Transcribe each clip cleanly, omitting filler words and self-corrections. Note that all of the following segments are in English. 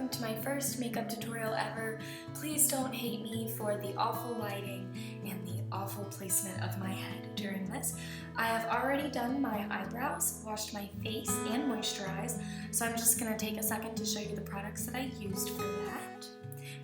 welcome to my first makeup tutorial ever. Please don't hate me for the awful lighting and the awful placement of my head during this. I have already done my eyebrows, washed my face, and moisturized, so I'm just going to take a second to show you the products that I used for that.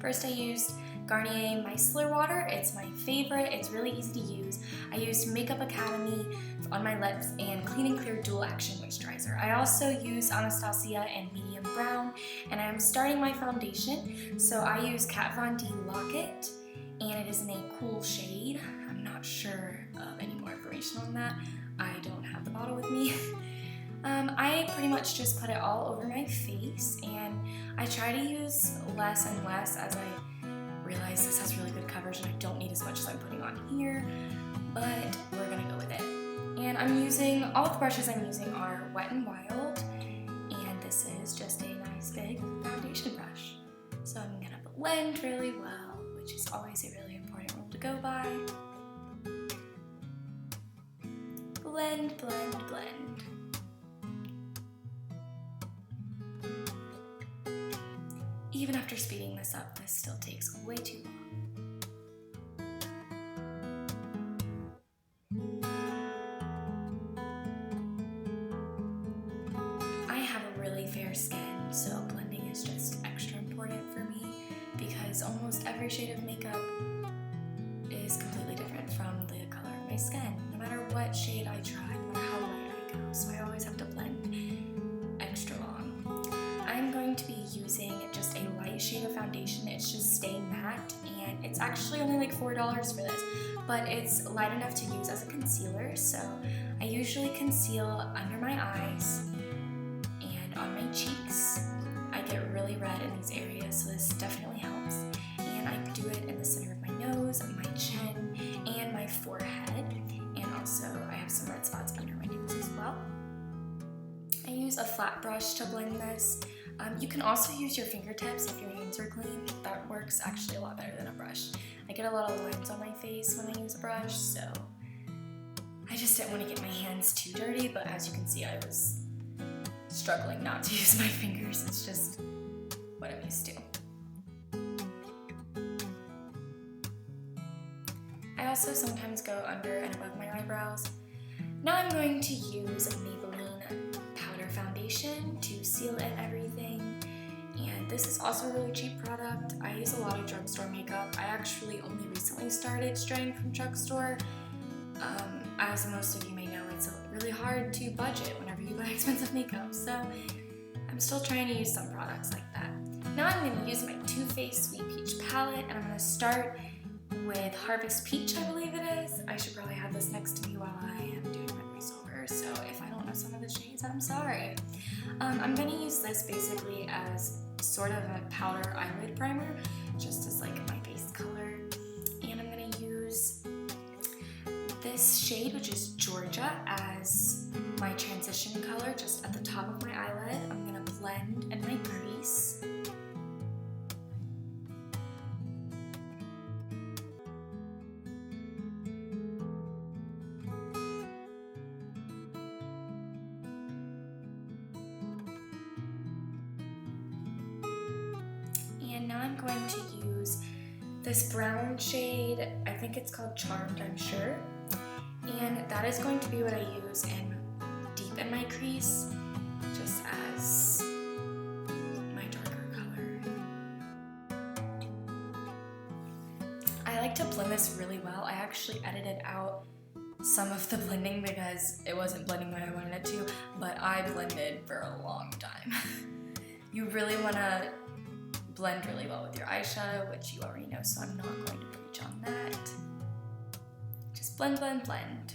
First, I used Garnier Micellar water. It's my favorite. It's really easy to use. I used Makeup Academy on my lips and Clean and Clear Dual Action Moisturizer. I also use Anastasia in medium brown, and I'm starting my foundation. So I use Kat Von D Lock It, and it is in a cool shade. I'm not sure of any more information on that. I don't have the bottle with me. I pretty much just put it all over my face, and I try to use less and less as I realize this has really good coverage and I don't need as much as I'm putting on here, but we're gonna go with it. And I'm using, all of the brushes I'm using are Wet n Wild, and this is just a nice big foundation brush. So I'm gonna blend really well, which is always a really important rule to go by. Blend, blend, blend. Even after speeding this up, this still takes way too long. I have a really fair skin, so blending is just extra important for me because almost every shade of makeup is completely different from the color of my skin, no matter what shade I try, no matter how light I go, so I always have to blend extra long. I'm going to be using just a light shade of foundation. It's just Stay Matte, and it's actually only like $4 for this, but it's light enough to use as a concealer, so I usually conceal under my eyes and on my cheeks. I get really red in these areas, so this definitely helps, and I do it in the center of my nose, my chin, and my forehead, and also I have some red spots under my nose as well. I use a flat brush to blend this. You can also use your fingertips if your hands are clean. That works actually a lot better than a brush. I get a lot of lines on my face when I use a brush, so I just didn't want to get my hands too dirty, but as you can see, I was struggling not to use my fingers. It's just what I'm used to. I also sometimes go under and above my eyebrows. Now I'm going to use Maybelline powder foundation to seal in everything, and this is also a really cheap product. I use a lot of drugstore makeup. I actually only recently started straying from drugstore. As most of you may know, it's really hard to budget whenever you buy expensive makeup, so I'm still trying to use some products like that. Now I'm going to use my Too Faced Sweet Peach palette, and I'm going to start with Harvest Peach, I believe it is. I should probably have this next to me while I am doing my voiceover, so if I don't know some of the shades, I'm sorry. I'm going to use this basically as sort of a powder eyelid primer, just as like my base color. And I'm going to use this shade, which is Georgia, as my transition color just at the top of my eyelid. I'm going to blend in my crease. And now I'm going to use this brown shade. I think it's called Charmed, I'm sure. And that is going to be what I use in deep in my crease, just as my darker color. I like to blend this really well. I actually edited out some of the blending because it wasn't blending when I wanted it to, but I blended for a long time. You really want to blend really well with your eyeshadow, which you already know, so I'm not going to preach on that. Just blend, blend, blend.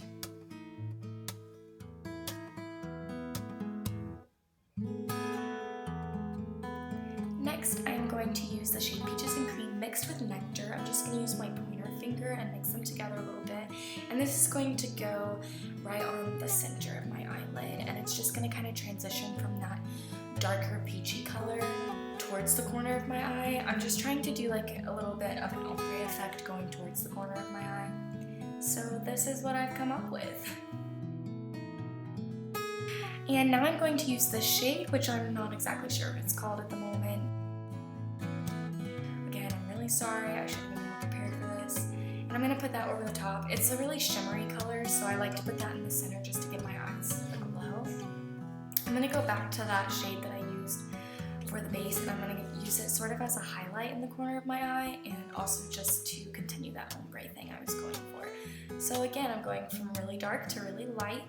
Next, I'm going to use the shade Peaches and Cream mixed with Nectar. I'm just going to use my pointer finger and mix them together a little bit. And this is going to go right on the center of my eyelid, and it's just going to kind of transition from that darker peachy color towards the corner of my eye. I'm just trying to do like a little bit of an ombre effect going towards the corner of my eye. So this is what I've come up with. And now I'm going to use this shade, which I'm not exactly sure what it's called at the moment. sorry, I should have been more prepared for this. And I'm going to put that over the top. It's a really shimmery color, so I like to put that in the center just to give my eyes a glow. I'm going to go back to that shade that I used for the base, and I'm going to use it sort of as a highlight in the corner of my eye, and also just to continue that ombre thing I was going for. So again, I'm going from really dark to really light,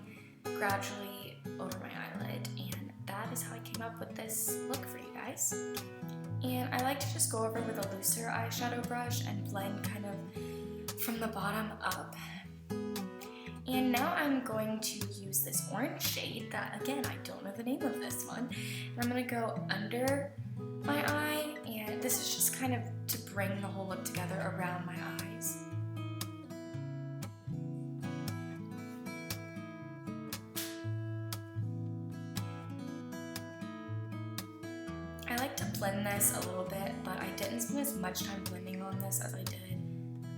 gradually over my eyelid, and that is how I came up with this look for you guys. And I like to just go over with a looser eyeshadow brush and blend kind of from the bottom up. And now I'm going to use this orange shade that, again, I don't know the name of this one. And I'm going to go under my eye, and this is just kind of to bring the whole look together around my eyes. I like to blend this a little bit, but I didn't spend as much time blending on this as I did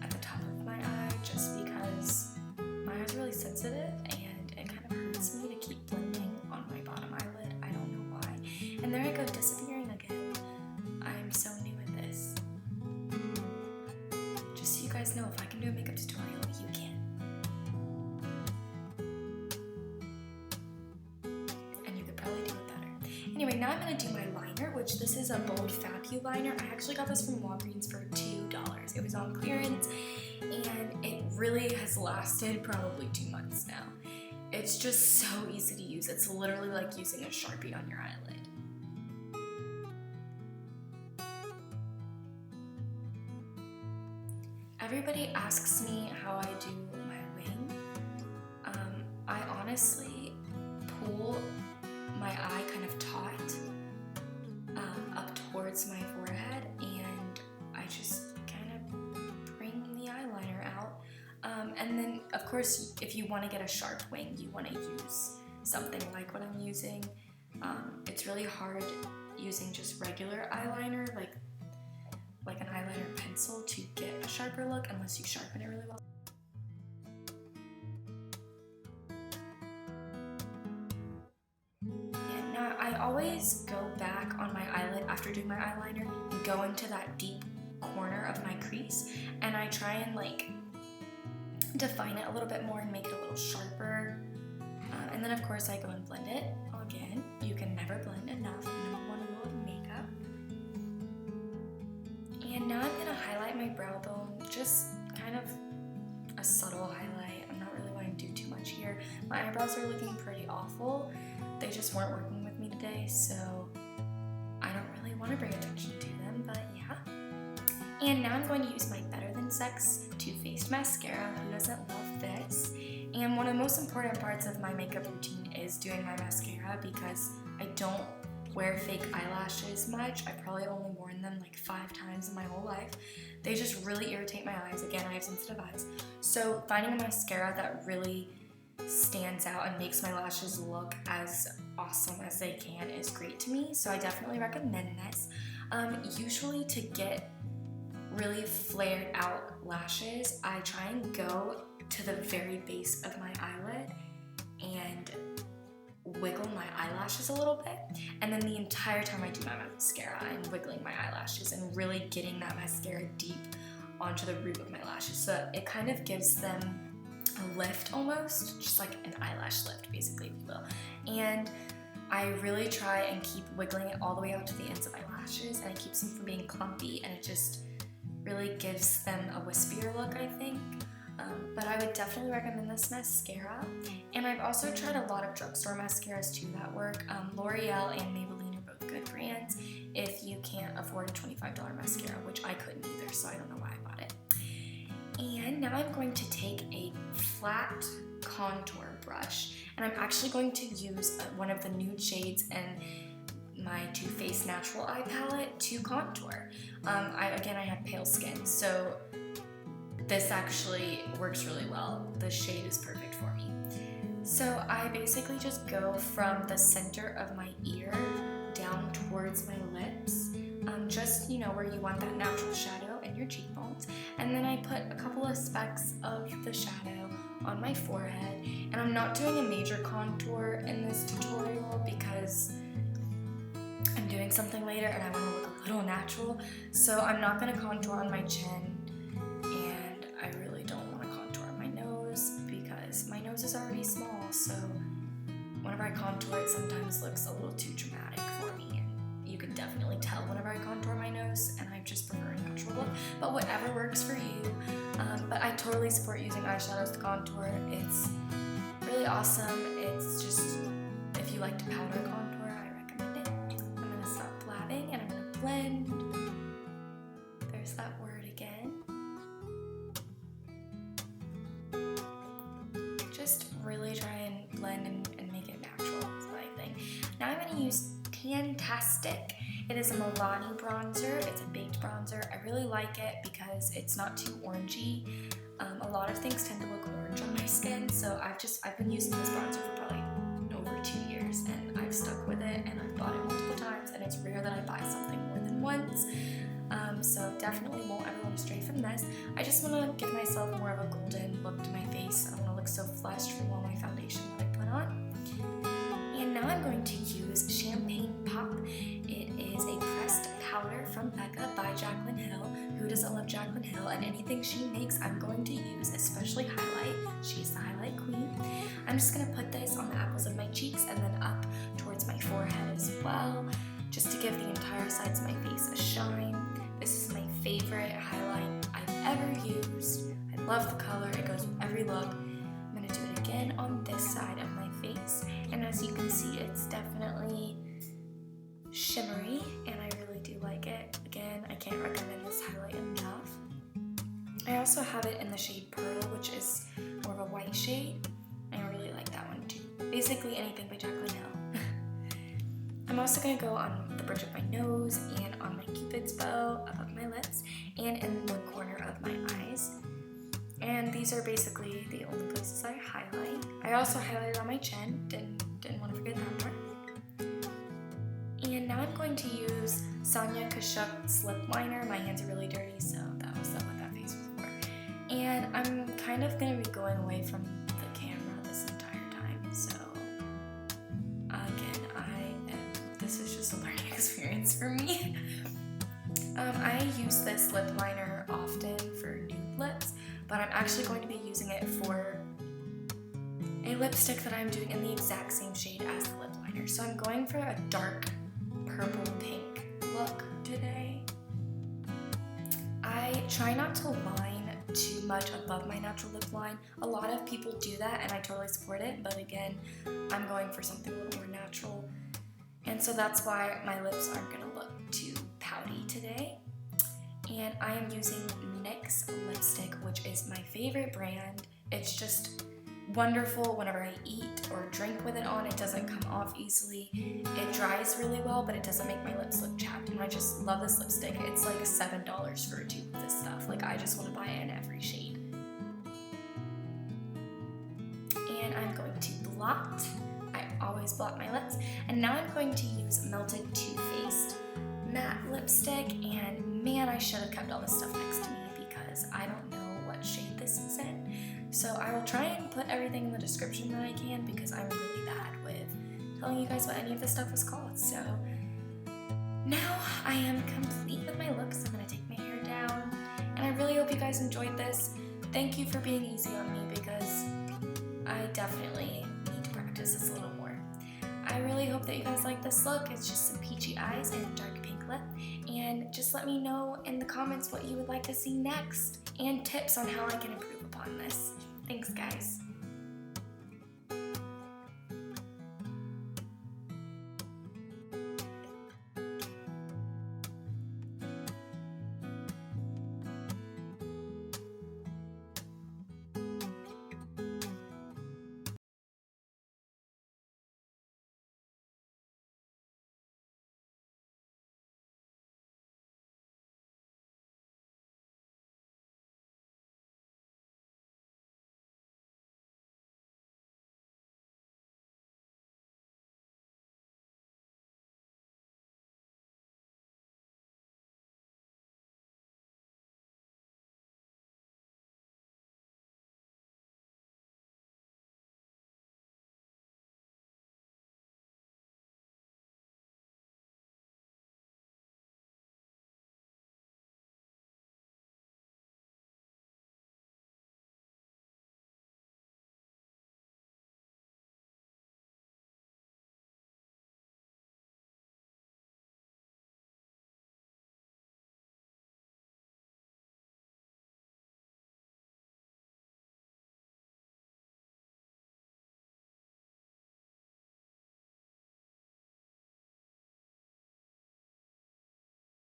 at the top of my eye, just because my eye's really sensitive and it kind of hurts me to keep blending on my bottom eyelid. I don't know why. And there I go, disappearing again. I'm so new at this. Just so you guys know, if I can do a makeup tutorial, you can. And you could probably do it better. Anyway, now I'm going to do my liner, which this is a Bold Fabu liner. I actually got this from Walgreens for $2. It was on clearance, and it really has lasted probably 2 months now. It's just so easy to use. It's literally like using a Sharpie on your eyelid. Everybody asks me how I do my wing. I honestly pull my eye kind of taut up towards my forehead, and I just kind of bring the eyeliner out. And then, of course, if you want to get a sharp wing, you want to use something like what I'm using. It's really hard using just regular eyeliner, like an eyeliner pencil, to get a sharper look unless you sharpen it really well. And now I always go back on my eyelid after doing my eyeliner and go into that deep corner of my crease, and I try and like define it a little bit more and make it a little sharper. And then of course I go and blend it. Again, you can never blend enough. #1 rule of makeup. And now I'm going to highlight my brow bone, just kind of a subtle highlight. I'm not really wanting to do too much here. My eyebrows are looking pretty awful. They just weren't working with me today, so I don't really want to bring attention to them, but yeah. And now I'm going to use my Better Than Sex Too Faced mascara. Who doesn't love this? And one of the most important parts of my makeup routine is doing my mascara, because I don't wear fake eyelashes much. I probably only worn them like 5 times in my whole life. They just really irritate my eyes. Again, I have sensitive eyes. So finding a mascara that really stands out and makes my lashes look as awesome as they can is great to me. So I definitely recommend this. Usually to get really flared out lashes, I try and go to the very base of my eyelid and wiggle my eyelashes a little bit, and then the entire time I do my mascara, I'm wiggling my eyelashes and really getting that mascara deep onto the root of my lashes, so it kind of gives them a lift almost, just like an eyelash lift basically, if you will. And I really try and keep wiggling it all the way out to the ends of my lashes, and it keeps them from being clumpy, and it just really gives them a wispier look, I think. But I would definitely recommend this mascara. And I've also tried a lot of drugstore mascaras too that work. L'Oreal and Maybelline are both good brands if you can't afford a $25 mascara, which I couldn't either, so I don't know why I bought it. And now I'm going to take a flat contour brush, and I'm actually going to use one of the nude shades in my Too Faced Natural Eye Palette to contour. Again, I have pale skin, so this actually works really well. The shade is perfect for me. So I basically just go from the center of my ear down towards my lips, just, you know, where you want that natural shadow in your cheekbones. And then I put a couple of specks of the shadow on my forehead. And I'm not doing a major contour in this tutorial because I'm doing something later and I want to look a little natural. So I'm not going to contour on my chin, and I really don't want to contour on my nose because my nose is already small, so whenever I contour it sometimes looks a little too dramatic for me. You can definitely tell whenever I contour my nose, and I just prefer a natural look, but whatever works for you. But I totally support using eyeshadows to contour. It's really awesome. It's just, if you like to powder contour, I recommend it. I'm going to stop blabbing and I'm going to blend. There's that word again. Just really try and blend and make it natural is what I think. Now I'm going to use Tantastic. It is a Milani bronzer. It's a baked bronzer. I really like it because it's not too orangey. A lot of things tend to look orange on my skin, so I've been using this bronzer for probably over 2 years, and I've stuck with it, and I've bought it multiple times, and it's rare that I buy something more than once. So definitely won't ever want to stray from this. I just want to give myself more of a golden look to my face. I don't want to look so flushed from all my foundation that I put on. And now I'm going to use Champagne Pop. It is a pressed powder from BECCA by Jaclyn Hill. Who doesn't love Jaclyn Hill? And anything she makes, I'm going to use, especially highlight. She's the highlight queen. I'm just going to put this on the apples of my cheeks and then up towards my forehead as well, just to give the entire sides of my face a shine. This is my favorite highlight I've ever used. I love the color. It goes with every look. I'm going to do it again on this side of my face. And as you can see, it's definitely shimmery, and I really do like it. Again, I can't recommend this highlight enough. I also have it in the shade Pearl, which is more of a white shade. I really like that one too. Basically anything by Jaclyn Hill. I'm also going to go on the bridge of my nose and on my cupid's bow, above my lips, and in one corner of my eyes. And these are basically the only places I highlight. I also highlighted on my chin, didn't want to forget that part. And now I'm going to use Sonia Kashuk's lip liner. My hands are really dirty, so that was what that face was for. And I'm kind of going to be going away from the camera this entire time, so again, this is just a learning experience for me. I use this lip liner often for nude lips, but I'm actually going to be using it for a lipstick that I'm doing in the exact same shade as the lip liner. So I'm going for a dark purple pink look today. I try not to line too much above my natural lip line. A lot of people do that, and I totally support it, but again, I'm going for something a little more natural. And so that's why my lips aren't going to look too pouty today. And I am using NYX lipstick, which is my favorite brand. It's just wonderful whenever I eat or drink with it on. It doesn't come off easily. It dries really well, but it doesn't make my lips look chapped. And I just love this lipstick. It's like $7 for a tube of this stuff. Like, I just want to buy it in every shade. And I'm going to blot. I always blot my lips. And now I'm going to use Melted Too Faced matte lipstick. And man, I should have kept all this stuff next to me because I don't know what shade this is in. So I will try and put everything in the description that I can because I'm really bad with telling you guys what any of this stuff is called. So now I am complete with my looks. I'm going to take my hair down, and I really hope you guys enjoyed this. Thank you for being easy on me because I definitely need to practice this a little more. I really hope that you guys like this look. It's just some peachy eyes and a dark pink lip. And just let me know in the comments what you would like to see next and tips on how I can improve upon this. Thanks, guys.